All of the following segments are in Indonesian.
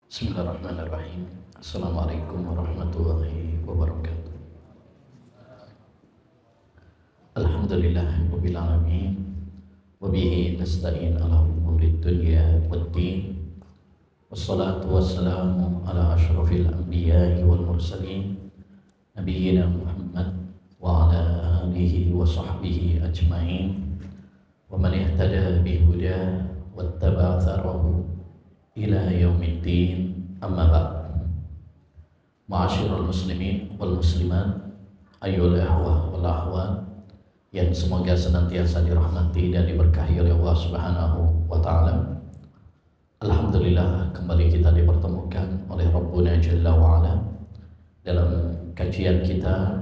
Bismillahirrahmanirrahim. Assalamualaikum warahmatullahi wabarakatuh. Alhamdulillahirabbil alamin. Wa bihi nasta'in ala umurid dunya waddin. Wassalatu wassalamu ala asyrafil anbiya'i wal mursalin nabiyyina Muhammad wa ala alihi wa sahbihi ajma'in. Wa man ihtada bihuda wattaba'a atharahu ila yaumiddin, amma ba'd. Ma'asyiral muslimin wal muslimat, ayyuhal ikhwah wal akhwat yang semoga senantiasa dirahmati dan diberkahi oleh Allah Subhanahu wa taala. Alhamdulillah, kembali kita dipertemukan oleh Rabbuna Jalla wa Ala dalam kajian kita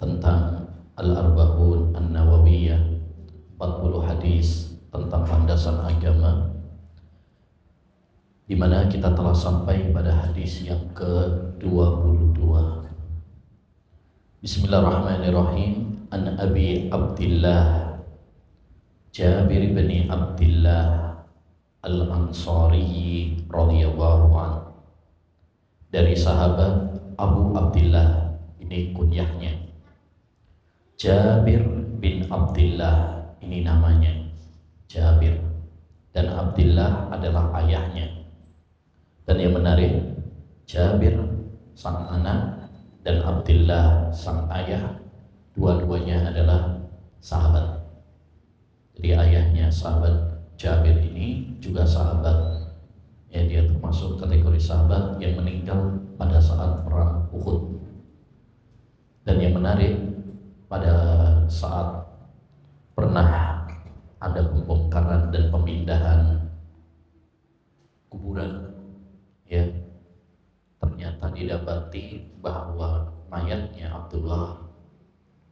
tentang Al-Arba'un An-Nawawiyah, 40 hadis tentang landasan agama, di mana kita telah sampai pada hadis yang ke-22. Bismillahirrahmanirrahim. An Abi Abdillah Jabir bin Abdillah Al-Ansari radhiyallahu anhu, dari sahabat Abu Abdillah, ini kunyahnya. Jabir bin Abdillah, ini namanya Jabir, dan Abdillah adalah ayahnya. Dan yang menarik, Jabir sang anak dan Abdillah sang ayah, dua-duanya adalah sahabat. Jadi ayahnya sahabat Jabir ini juga sahabat. Ya, dia termasuk kategori sahabat yang meninggal pada saat perang Uhud. Dan yang menarik, pada saat pernah ada pembongkaran dan pemindahan kuburan, ya, ternyata didapati bahwa mayatnya Abdullah,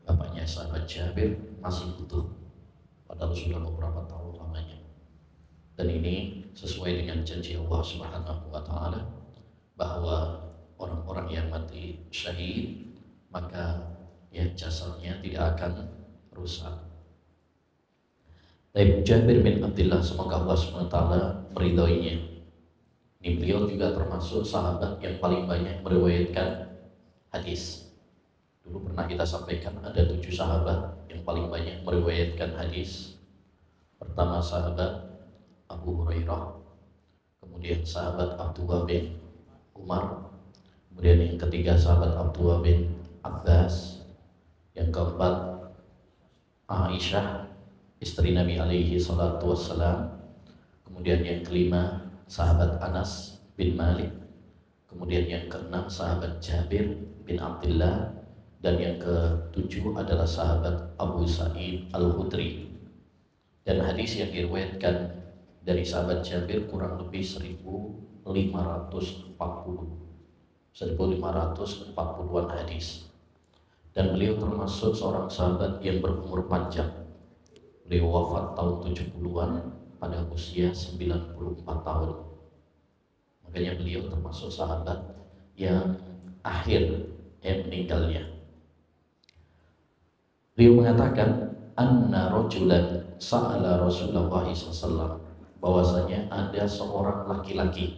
bapaknya sahabat Jabir, masih utuh, padahal sudah beberapa tahun lamanya. Dan ini sesuai dengan janji Allah Subhanahu wa taala bahwa orang-orang yang mati syahid, maka ya jasadnya tidak akan rusak. Tapi Jabir bin Abdillah, semoga Allah Subhanahu wa taala meridhoinya. Ini beliau juga termasuk sahabat yang paling banyak meriwayatkan hadis. Dulu pernah kita sampaikan ada 7 sahabat yang paling banyak meriwayatkan hadis. Pertama sahabat Abu Hurairah, kemudian sahabat Abdullah bin Umar, kemudian yang ketiga sahabat Abdullah bin Abbas, yang keempat Aisyah istri Nabi alaihi salatu wassalam, kemudian yang kelima sahabat Anas bin Malik, kemudian yang keenam sahabat Jabir bin Abdillah, dan yang ketujuh adalah sahabat Abu Sa'id Al-Khudri. Dan hadis yang diriwayatkan dari sahabat Jabir kurang lebih 1540-an hadis. Dan beliau termasuk seorang sahabat yang berumur panjang. Beliau wafat tahun 70-an pada usia 94 tahun. Makanya beliau termasuk sahabat yang akhir meninggalnya. Beliau mengatakan, anna rajulan sa'ala Rasulullah SAW, bahwasanya ada seorang laki-laki,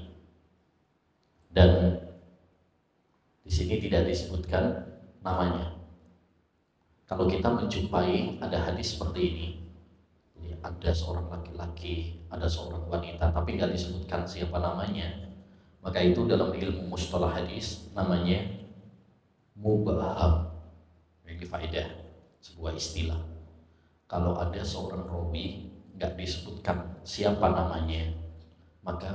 dan di sini tidak disebutkan namanya. Kalau kita menjumpai ada hadis seperti ini, ada seorang laki-laki, ada seorang wanita, tapi nggak disebutkan siapa namanya, maka itu dalam ilmu mustalah hadis namanya mubham. Ini faedah, sebuah istilah. Kalau ada seorang rawi nggak disebutkan siapa namanya, maka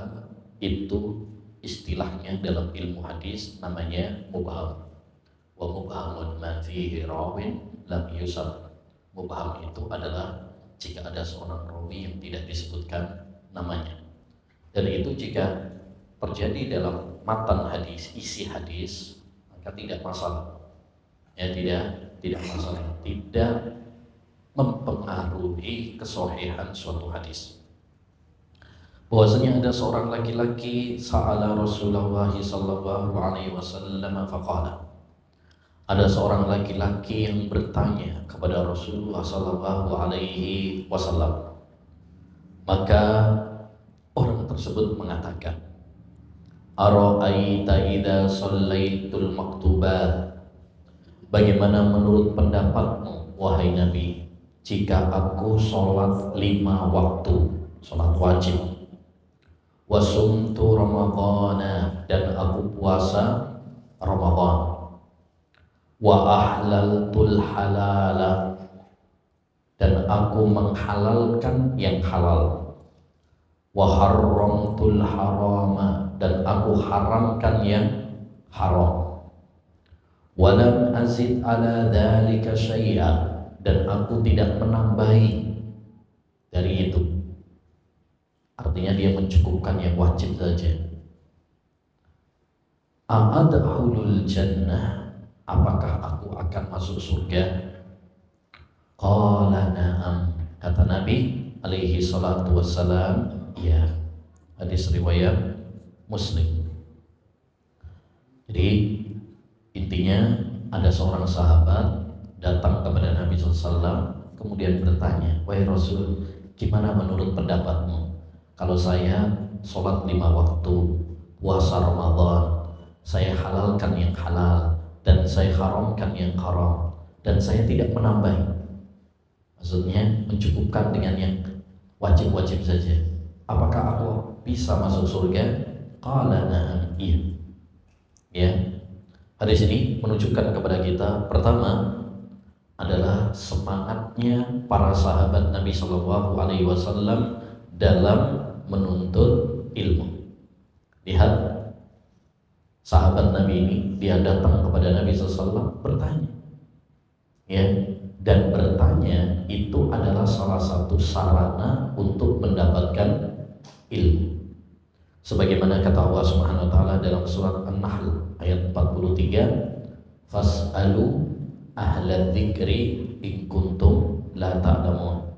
itu istilahnya dalam ilmu hadis namanya mubham. Wa mubhamun ma fihi rawin lam yusam. Mubham itu adalah jika ada seorang rawi yang tidak disebutkan namanya. Dan itu jika terjadi dalam matan hadis, isi hadis, maka tidak masalah. Ya, tidak masalah, tidak mempengaruhi kesohihan suatu hadis. Bahwasanya ada seorang laki-laki sa'ala Rasulullah sallallahu alaihi wasallam faqala, ada seorang laki-laki yang bertanya kepada Rasulullah sallallahu alaihi wasallam. Maka orang tersebut mengatakan, ara'aita idza shallaitul maktubat, bagaimana menurut pendapatmu wahai Nabi jika aku sholat 5 waktu, sholat wajib, wasumtu ramadhana, dan aku puasa Ramadan, wa ahlaltul halala, dan aku menghalalkan yang halal, wa harramtul harama, dan aku haramkan yang haram, wa lam azid ala dzalika syai'a, dan aku tidak menambahi dari itu. Artinya dia mencukupkan yang wajib saja. A'adkhulul jannah, apakah aku akan masuk surga? Qala na'am, kata Nabi alaihi salatu wassalam, ya. Hadis riwayat Muslim. Jadi intinya ada seorang sahabat datang kepada Nabi SAW kemudian bertanya, wahai Rasul, gimana menurut pendapatmu kalau saya sholat 5 waktu, puasa Ramadan, saya halalkan yang halal dan saya haramkan yang haram, dan saya tidak menambahi, maksudnya mencukupkan dengan yang wajib-wajib saja, apakah aku bisa masuk surga? Qala na'am, iya. Ya, hadis ini menunjukkan kepada kita, pertama adalah semangatnya para sahabat Nabi Shallallahu Alaihi Wasallam dalam menuntut ilmu. Lihat sahabat Nabi ini, dia datang kepada Nabi SAW bertanya, ya, dan bertanya itu adalah salah satu sarana untuk mendapatkan ilmu. Sebagaimana kata Allah Subhanahu wa taala dalam surat An-Nahl ayat 43, fas'alu ahla dzikri in kuntum la ta'lamun.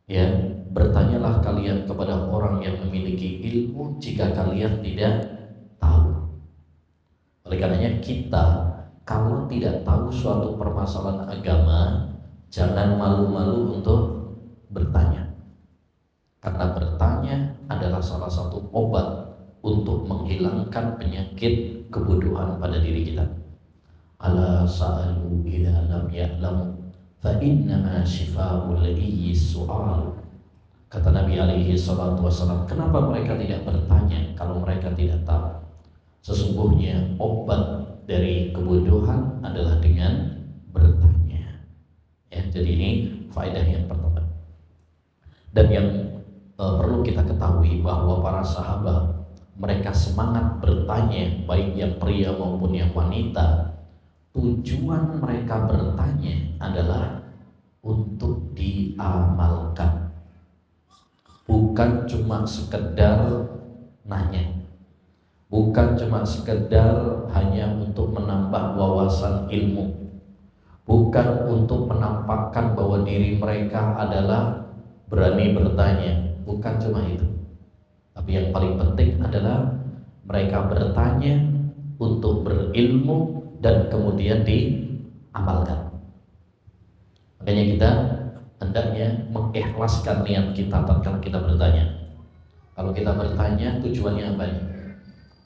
Ya, bertanyalah kalian kepada orang yang memiliki ilmu jika kalian tidak tahu. Oleh karenanya kita kalau tidak tahu suatu permasalahan agama, jangan malu-malu untuk bertanya. Karena bertanya adalah salah satu obat untuk menghilangkan penyakit kebodohan pada diri kita. Ala sa'alu idza lam ya'lamu fa innama shifaa'ul iyyi su'al. Kata Nabi alaihi salatu wasallam, kenapa mereka tidak bertanya kalau mereka tidak tahu? Sesungguhnya obat dari kebodohan adalah dengan bertanya. Ya, jadi ini faedah yang pertama. Dan yang perlu kita ketahui bahwa para sahabat mereka semangat bertanya, baik yang pria maupun yang wanita. Tujuan mereka bertanya adalah untuk diamalkan, bukan cuma sekedar nanya, bukan cuma sekedar hanya untuk menambah wawasan ilmu, bukan untuk menampakkan bahwa diri mereka adalah berani bertanya, bukan cuma itu. Tapi yang paling penting adalah mereka bertanya untuk berilmu dan kemudian diamalkan. Makanya kita hendaknya mengikhlaskan niat kita tatkala kita bertanya. Kalau kita bertanya, tujuannya apa?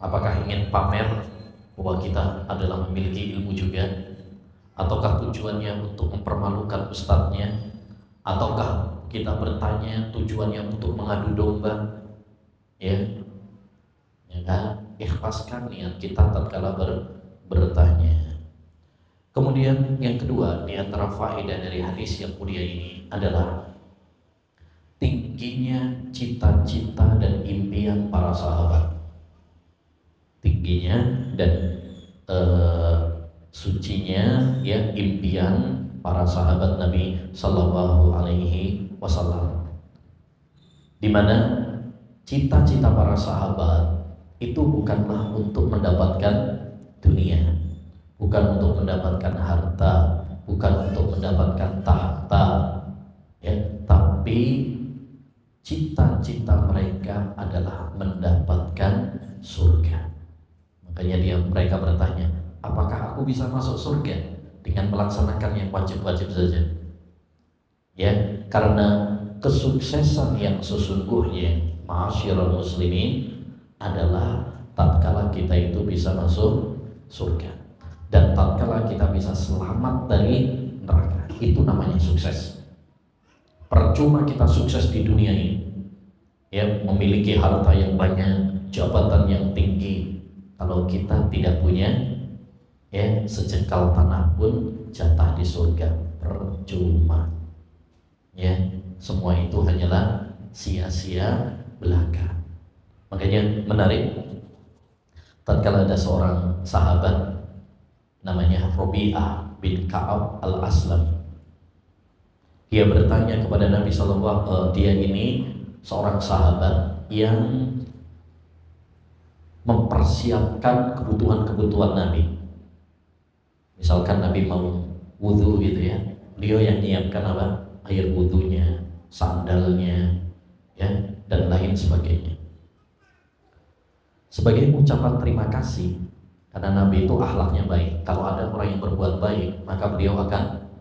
Apakah ingin pamer bahwa kita adalah memiliki ilmu juga? Ataukah tujuannya untuk mempermalukan ustadznya? Ataukah kita bertanya tujuannya untuk mengadu domba? Ya kan? Ikhlaskan niat kita tatkala bertanya. Kemudian yang kedua, di antara faedah dari hadis yang mulia ini adalah tingginya cita-cita dan impian para sahabat. Tingginya dan sucinya ya impian para sahabat Nabi Sallallahu Alaihi Wasallam, di mana cita-cita para sahabat itu bukanlah untuk mendapatkan dunia, bukan untuk mendapatkan harta, bukan untuk mendapatkan tahta, ya, tapi cita-cita mereka adalah mendapatkan surga. Makanya mereka bertanya, apakah aku bisa masuk surga dengan melaksanakan yang wajib-wajib saja? Ya, karena kesuksesan yang sesungguhnya, ma'asyiral muslimin, adalah tatkala kita itu bisa masuk surga dan tatkala kita bisa selamat dari neraka. Itu namanya sukses. Percuma kita sukses di dunia ini, ya, memiliki harta yang banyak, jabatan yang tinggi, kalau kita tidak punya, ya, sejengkal tanah pun jatah di surga, percuma. Ya, semua itu hanyalah sia-sia belaka. Makanya menarik, tatkala ada seorang sahabat namanya Rabi'ah bin Ka'ab al-Aslam, dia bertanya kepada Nabi SAW. Dia ini seorang sahabat yang mempersiapkan kebutuhan-kebutuhan Nabi. Misalkan Nabi mau wudhu gitu ya, beliau yang menyiapkan apa? Air wudhunya, sandalnya, ya, dan lain sebagainya. Sebagai ucapan terima kasih, karena Nabi itu akhlaknya baik. Kalau ada orang yang berbuat baik, maka beliau akan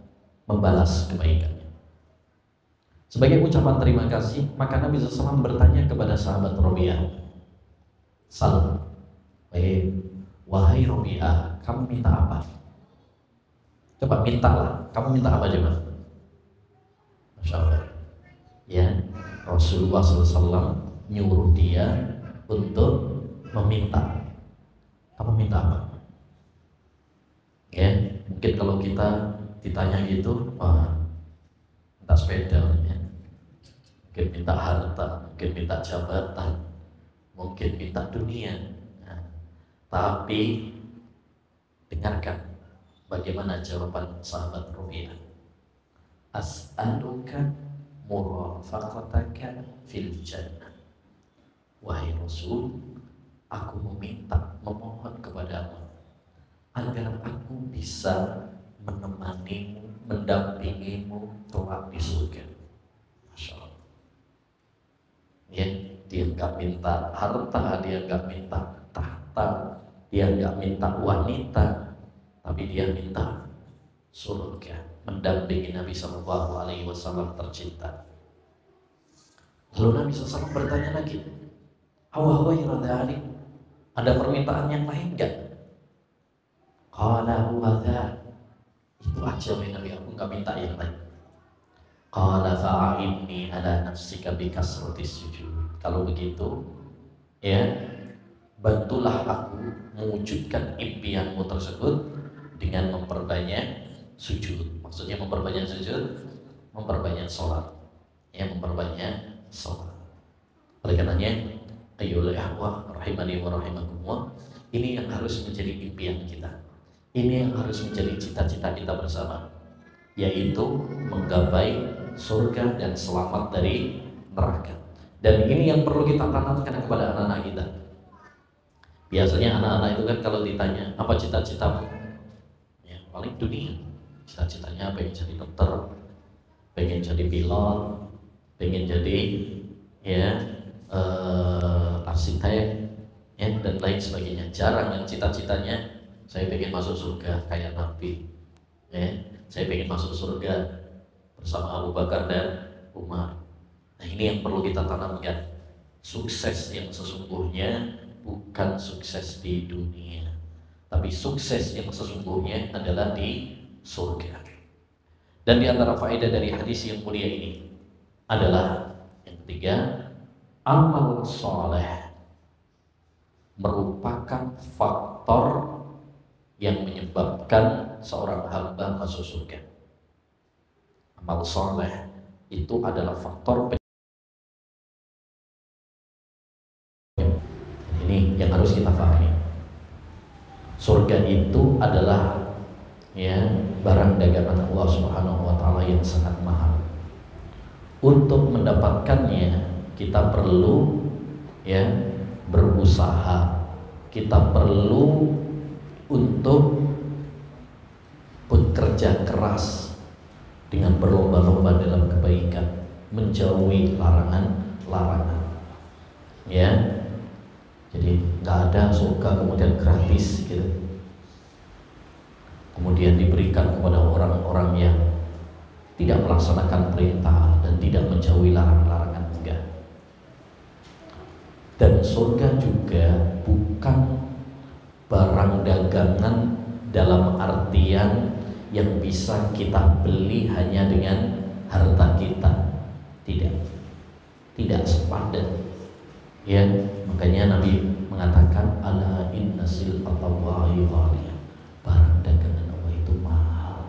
membalas kebaikannya. Sebagai ucapan terima kasih, maka Nabi SAW bertanya kepada sahabat Rabi'ah, "Salam, wahai Rabi'ah, kamu minta apa? Coba mintalah, kamu minta apa coba?" Masya Allah, ya, Rasulullah SAW nyuruh dia untuk meminta. Kamu minta apa? Ya, mungkin kalau kita ditanya gitu, wah, minta sepeda, ya. Mungkin minta harta, mungkin minta jabatan, mungkin minta dunia. Nah, tapi dengarkan bagaimana jawaban sahabat Rabi'ah. As'aluka murafaqataka fil jannah. Wahai Rasul, aku memohon kepadamu agar aku bisa menemanimu, mendampingimu kelak di surga. Masya Allah. Ya, dia nggak minta harta, dia nggak minta tahta, dia nggak minta wanita, tapi dia minta surga, mendampingi Nabi SAW tercinta. Lalu Nabi SAW bertanya lagi, ada permintaan yang lain enggak? Qala huwa dha, itu aja wahai Nabi, aku enggak minta yang lain. Qala fa'inni ala nafsika bi kasratis sujud. Kalau begitu, ya, bantulah aku mewujudkan impianmu tersebut dengan memperbanyak sujud. Maksudnya memperbanyak sujud, memperbanyak sholat, ya, memperbanyak sholat. Oleh karenanya, ayolah ikhwah rahimani wa rahimakumullah, ini yang harus menjadi impian kita. Ini yang harus menjadi cita-cita kita bersama, yaitu menggapai surga dan selamat dari neraka. Dan ini yang perlu kita tanamkan kepada anak-anak kita. Biasanya anak-anak itu kan kalau ditanya apa cita-citamu, ya, paling dunia. Cita-citanya pengen jadi dokter, pengen jadi pilot, pengen jadi, ya, arsitek, ya, dan lain sebagainya. Jarang yang cita-citanya saya pengen masuk surga kayak Nabi, ya, saya pengen masuk surga bersama Abu Bakar dan Umar. Nah, ini yang perlu kita tanamkan. Sukses yang sesungguhnya bukan sukses di dunia, tapi sukses yang sesungguhnya adalah di surga. Dan di antara faedah dari hadis yang mulia ini adalah yang ketiga, amal soleh merupakan faktor yang menyebabkan seorang hamba masuk surga. Amal soleh itu adalah faktor ini yang harus kita pahami. Surga itu adalah, ya, barang dagangan Allah Subhanahu wa Ta'ala yang sangat mahal. Untuk mendapatkannya kita perlu, ya, berusaha, kita perlu untuk bekerja keras dengan berlomba-lomba dalam kebaikan, menjauhi larangan-larangan, ya. Jadi nggak ada surga kemudian gratis gitu, kemudian diberikan kepada orang-orang yang tidak melaksanakan perintah dan tidak menjauhi larangan-larangan. Enggak. Dan surga juga bukan barang dagangan dalam artian yang bisa kita beli hanya dengan harta kita. Tidak sepadan. Ya, makanya Nabi mengatakan ala inna sil'atallahi ghaliyah. Barang dagangan Allah itu mahal.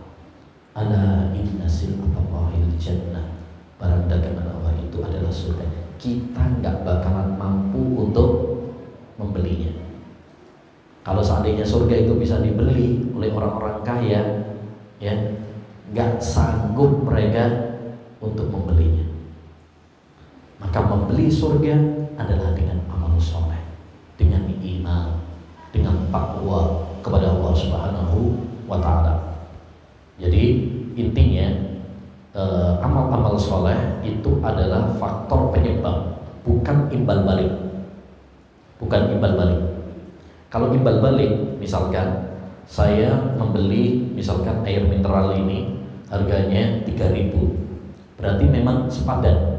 Ala inna sil'atallahi jannah. Barang dagangan Allah itu adalah surga. Kita nggak bakalan mampu untuk membelinya. Kalau seandainya surga itu bisa dibeli oleh orang-orang kaya, ya, nggak sanggup mereka untuk membelinya. Maka membeli surga adalah dengan amal soleh, dengan iman, dengan takwa kepada Allah Subhanahu wa Ta'ala. Jadi intinya amal-amal soleh itu adalah faktor penyebab, bukan imbal balik. Bukan imbal balik. Kalau imbal balik, misalkan saya membeli misalkan air mineral ini harganya 3.000, berarti memang sepadan.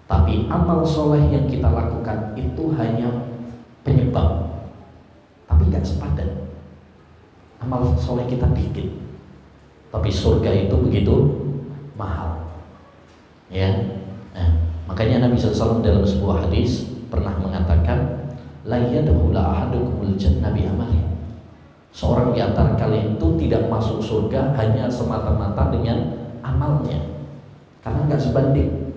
Tapi amal soleh yang kita lakukan itu hanya penyebab, tapi nggak sepadan. Amal soleh kita dikit, tapi surga itu begitu mahal. Ya, makanya Nabi SAW dalam sebuah hadis pernah mengatakan, la yadkhulu ahadukumul jannah bi amali. Seorang di antara kalian itu tidak masuk surga hanya semata-mata dengan amalnya, karena nggak sebanding.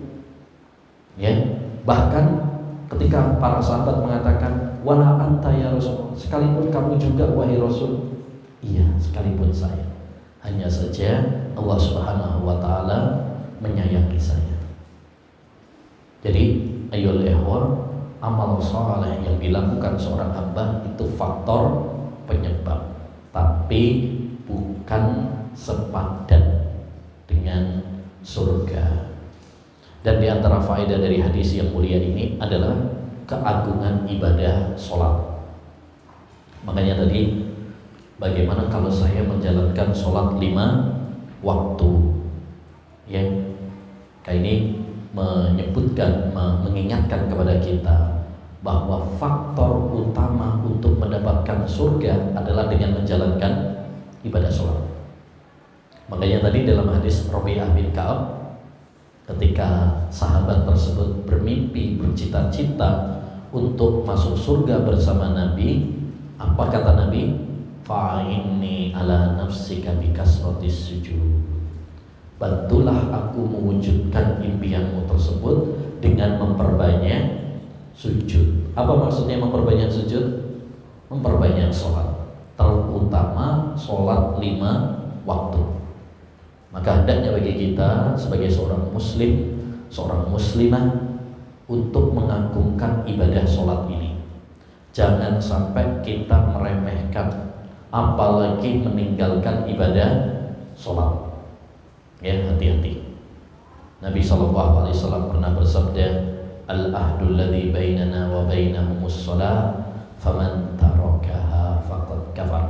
Ya, bahkan ketika para sahabat mengatakan wala anta ya Rasul, sekalipun kamu juga wahai Rasul. Iya, sekalipun saya. Hanya saja Allah Subhanahu wa Ta'ala menyayangi saya. Jadi ayyul ikhwan, amal saleh yang dilakukan seorang hamba itu faktor penyebab, tapi bukan sepadan dengan surga. Dan di antara faedah dari hadis yang mulia ini adalah keagungan ibadah sholat. Makanya tadi, bagaimana kalau saya menjalankan sholat 5 waktu? Ya, kayak ini menyebutkan, mengingatkan kepada kita bahwa faktor utama untuk mendapatkan surga adalah dengan menjalankan ibadah sholat. Makanya tadi dalam hadis Rabi'ah bin Ka'ab, ketika sahabat tersebut bermimpi, bercita-cita untuk masuk surga bersama Nabi, apa kata Nabi? Fa'inni ala nafsika bikasratis sujud. Bantulah aku mewujudkan impianmu tersebut dengan memperbanyak sujud. Apa maksudnya memperbanyak sujud? Memperbanyak sholat, terutama sholat 5 waktu. Maka hendaknya bagi kita sebagai seorang muslim, seorang muslimah, untuk mengagungkan ibadah sholat ini. Jangan sampai kita meremehkan, apalagi meninggalkan ibadah sholat. Ya, hati-hati. Nabi SAW pernah bersabda, al-ahdul ladzi bainana wa bainahumus shalah, faman tarakaha faqad kafar.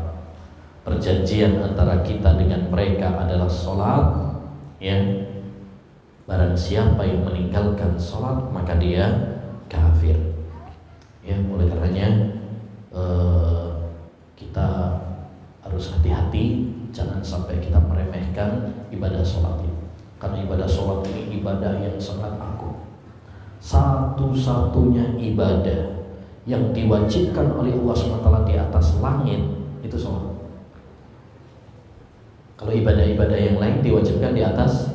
Perjanjian antara kita dengan mereka adalah sholat. Ya, barang siapa yang meninggalkan sholat maka dia kafir. Ya, oleh karenanya kita harus hati-hati, jangan sampai kita meremehkan ibadah sholat ini. Karena ibadah sholat ini ibadah yang sangat agung. Satu-satunya ibadah yang diwajibkan oleh Allah SWT di atas langit itu sholat. Kalau ibadah-ibadah yang lain diwajibkan di atas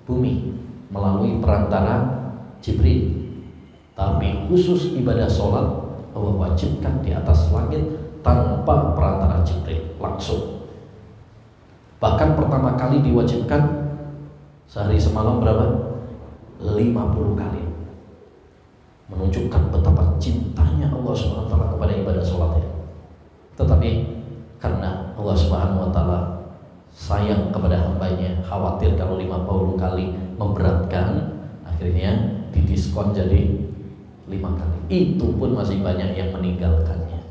bumi melalui perantara Jibril, tapi khusus ibadah sholat Allah wajibkan di atas langit tanpa perantara Jibril, langsung. Bahkan pertama kali diwajibkan sehari semalam berapa? 50 kali. Menunjukkan betapa cintanya Allah SWT kepada ibadah sholatnya. Tetapi karena Allah SWT sayang kepada hambanya, khawatir kalau 50 kali memberatkan, akhirnya didiskon jadi 5 kali. Itu pun masih banyak yang meninggalkannya.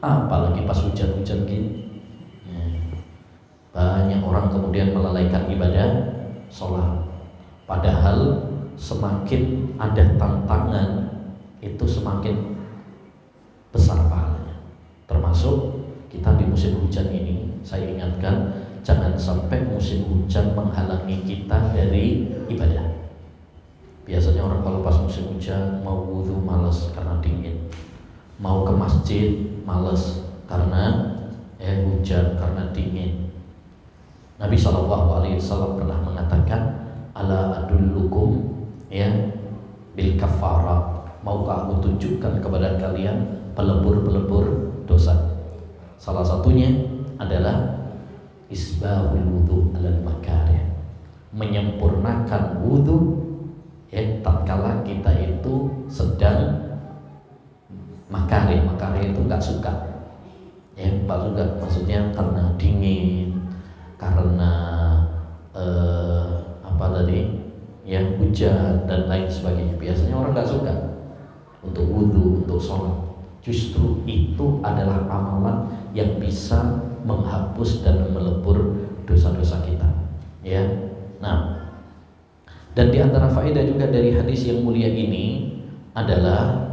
Apalagi pas hujan-hujan gini, banyak orang kemudian melalaikan ibadah sholat. Padahal semakin ada tantangan itu semakin besar pahalanya. Termasuk kita di musim hujan ini, saya ingatkan jangan sampai musim hujan menghalangi kita dari ibadah. Biasanya orang kalau pas musim hujan mau wudhu malas karena dingin, mau ke masjid malas karena hujan, karena dingin. Nabi SAW pernah mengatakan, ala adullukum bil kafarat, maukah aku tunjukkan kepada kalian pelebur-pelebur dosa. Salah satunya adalah isbahul wudu alal makarih, menyempurnakan wudu tatkala kita itu sedang makarih itu nggak suka, maksudnya karena dingin, karena hujan dan lain sebagainya. Biasanya orang nggak suka untuk wudu, untuk sholat. Justru itu adalah amalan yang bisa menghapus dan melebur dosa-dosa kita. Nah, dan di antara faedah juga dari hadis yang mulia ini adalah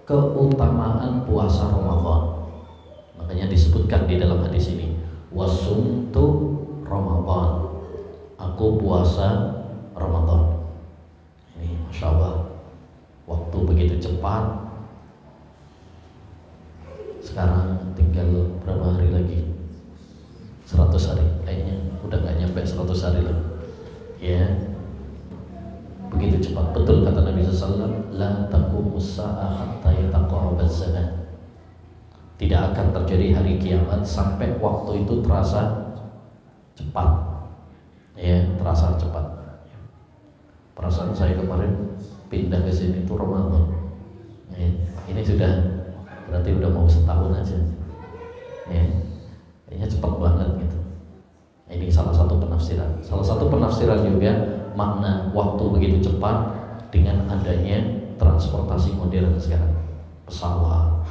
keutamaan puasa Ramadan. Makanya disebutkan di dalam hadis ini, wasumtu Ramadan, aku puasa Ramadan. Ini Masya Allah, waktu begitu cepat. Sekarang tinggal berapa hari lagi? 100 hari, kayaknya udah gak nyampe 100 hari lagi. Begitu cepat. Betul kata Nabi SAW, la taqumus sa'ah hatta yataqarrabaz zaman. Tidak akan terjadi hari kiamat sampai waktu itu terasa cepat. Terasa cepat. Perasaan saya kemarin pindah ke sini itu Ramadan. Ini sudah berarti udah mau setahun aja. Kayaknya cepat banget gitu. Ini salah satu penafsiran. Salah satu penafsiran juga makna waktu begitu cepat dengan adanya transportasi modern sekarang, pesawat,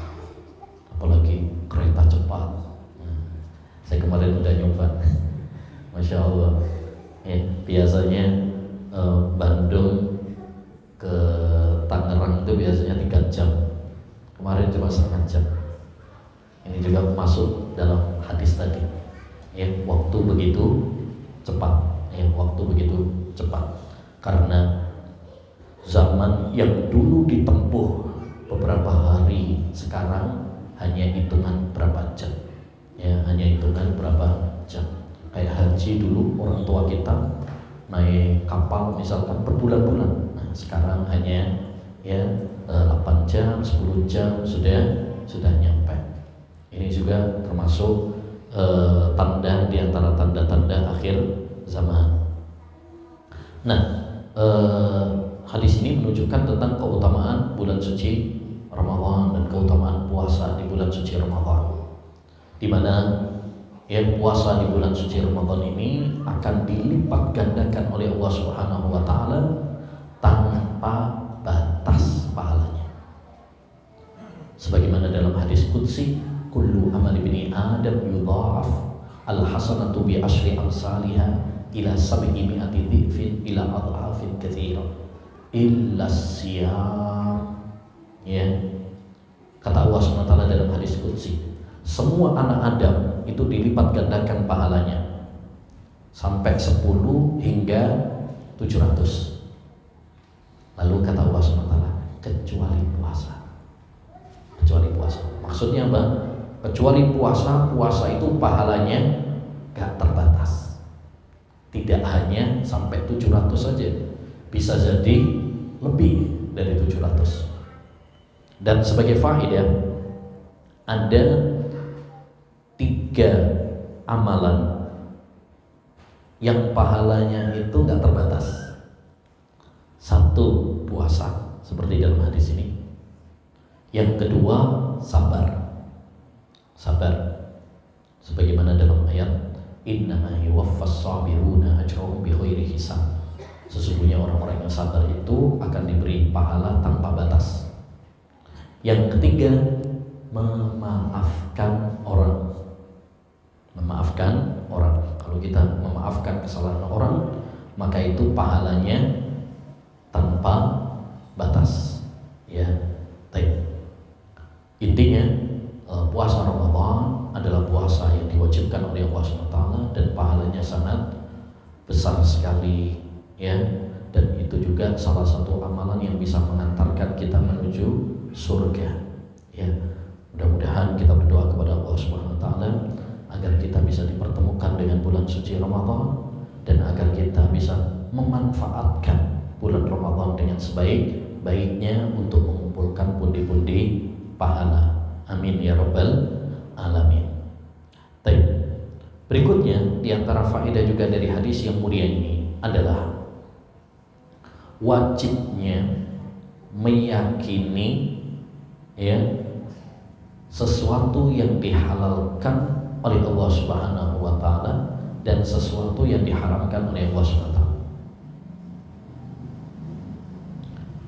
apalagi kereta cepat. Saya kemarin udah nyoba, Masya Allah. Biasanya Bandung ke Tangerang itu biasanya 3 jam. Kemarin cuma 1/2 jam. Ini juga masuk dalam hadis tadi. Waktu begitu cepat. Waktu begitu cepat. Karena zaman yang dulu ditempuh beberapa hari, sekarang hanya hitungan berapa jam. Hanya hitungan berapa jam. Kayak haji dulu orang tua kita naik kapal misalkan berbulan-bulan. Nah, sekarang hanya 8 jam, 10 jam sudah nyampe. Ini juga termasuk tanda di antara tanda-tanda akhir zaman. Nah, hadis ini menunjukkan tentang keutamaan bulan suci Ramadan dan keutamaan puasa di bulan suci Ramadan, di mana puasa di bulan suci Ramadan ini akan dilipat gandakan oleh Allah Subhanahu wa taala tanpa batas pahalanya. Sebagaimana dalam hadis qudsi, kullu amali bani adam yudha'af al-hasanatu bi asyri amsalha ila 700 dhifin ila adhafin katsira illa siyam. Kata Allah SWT dalam hadis qudsi, semua anak Adam itu dilipat gandakan pahalanya sampai 10 hingga 700. Lalu kata Allah SWT, kecuali puasa. Kecuali puasa. Maksudnya apa? Kecuali puasa. Puasa itu pahalanya gak terbatas. Tidak hanya sampai 700 saja, bisa jadi lebih dari 700. Dan sebagai faedah, ada 3 amalan yang pahalanya itu gak terbatas. 1, puasa, seperti dalam hadis ini. Yang kedua, sabar. Sabar, sebagaimana dalam ayat, innama yuwaffas sabiruna ajrahum bighairi hisab. Sesungguhnya orang-orang yang sabar itu akan diberi pahala tanpa batas. Yang ketiga, memaafkan orang. Memaafkan orang. Kalau kita memaafkan kesalahan orang, maka itu pahalanya tanpa batas. puasa Ramadan adalah puasa yang diwajibkan oleh Allah SWT dan pahalanya sangat besar sekali, ya. Dan itu juga salah satu amalan yang bisa mengantarkan kita menuju surga, ya. Mudah-mudahan kita berdoa kepada Allah SWT agar kita bisa dipertemukan dengan bulan suci Ramadan dan agar kita bisa memanfaatkan bulan Ramadan dengan sebaik-baiknya untuk mengumpulkan pundi-pundi pahala. Amin ya rabbal alamin. Baik. Berikutnya di antara faedah juga dari hadis yang mulia ini adalah wajibnya meyakini, ya, sesuatu yang dihalalkan oleh Allah Subhanahu wa taala dan sesuatu yang diharamkan oleh Allah Subhanahu wa taala.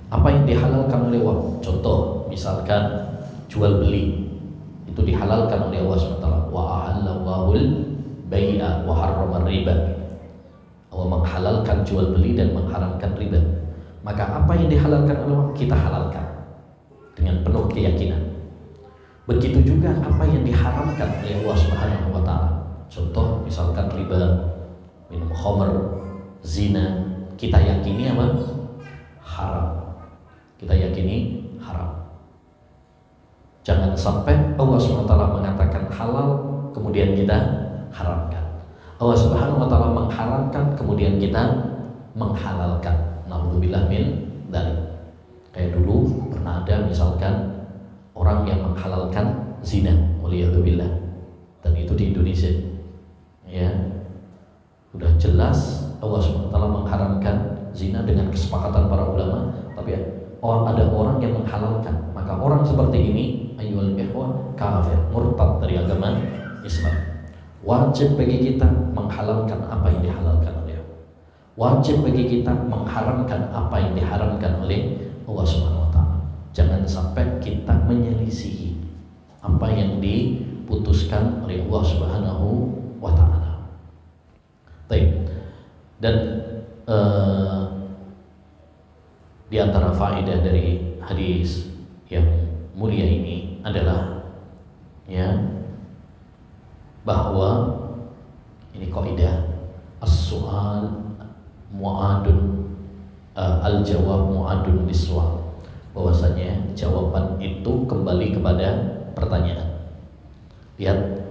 Apa yang dihalalkan oleh Allah? Contoh, misalkan jual beli itu dihalalkan oleh Allah SWT. Wa ahallallahul bai'a wa harrama riba. Allah menghalalkan jual beli dan mengharamkan riba. Maka apa yang dihalalkan oleh Allah kita halalkan dengan penuh keyakinan. Begitu juga apa yang diharamkan oleh Allah Subhanahu wa taala. Contoh misalkan riba, minum khamr, zina, kita yakini apa? Haram. Kita yakini haram. Jangan sampai Allah SWT mengatakan halal kemudian kita haramkan. Allah Subhanahu wa taala mengharamkan kemudian kita menghalalkan. Nauzubillah min dzalik. Kayak dulu pernah ada misalkan orang yang menghalalkan zina, waliyadzubillah. Dan itu di Indonesia. Ya. Sudah jelas Allah SWT mengharamkan zina dengan kesepakatan para ulama, tapi ada orang yang menghalalkan. Maka orang seperti ini ayyuhal ikhwah kafir, murtad dari agama Islam. Wajib bagi kita menghalalkan apa yang dihalalkan oleh Allah. Wajib bagi kita mengharamkan apa yang diharamkan oleh Allah Subhanahu wa taala. Jangan sampai kita menyelisihi apa yang diputuskan oleh Allah Subhanahu wa taala. Baik. Dan di antara faedah dari hadis yang mulia ini adalah, ya, bahwa ini kaidah as-su'al mu'adun al-jawab mu'adun lis-su'al, bahwasanya jawaban itu kembali kepada pertanyaan. Lihat,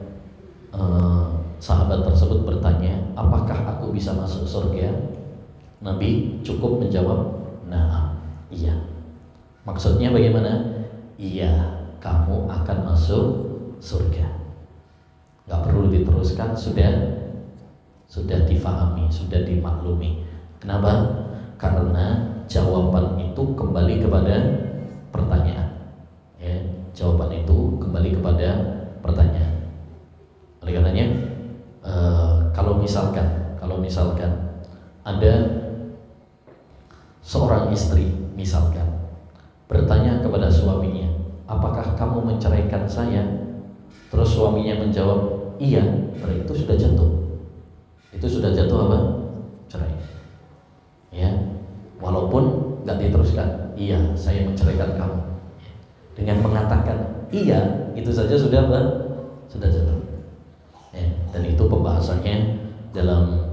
sahabat tersebut bertanya, apakah aku bisa masuk surga? Nabi cukup menjawab, nah, iya. Maksudnya bagaimana? Iya, kamu akan masuk surga. Gak perlu diteruskan, sudah difahami, sudah dimaklumi. Kenapa? Karena jawaban itu kembali kepada pertanyaan. Ya, jawaban itu kembali kepada pertanyaan. Oleh karenanya, kalau misalkan ada seorang istri misalkan bertanya kepada suaminya, apakah kamu menceraikan saya? Terus suaminya menjawab, iya. Itu sudah jatuh. Itu sudah jatuh apa? Cerai. Ya, walaupun nggak diteruskan, iya, saya menceraikan kamu. Dengan mengatakan iya, itu saja sudah apa? Sudah jatuh. Ya, dan itu pembahasannya dalam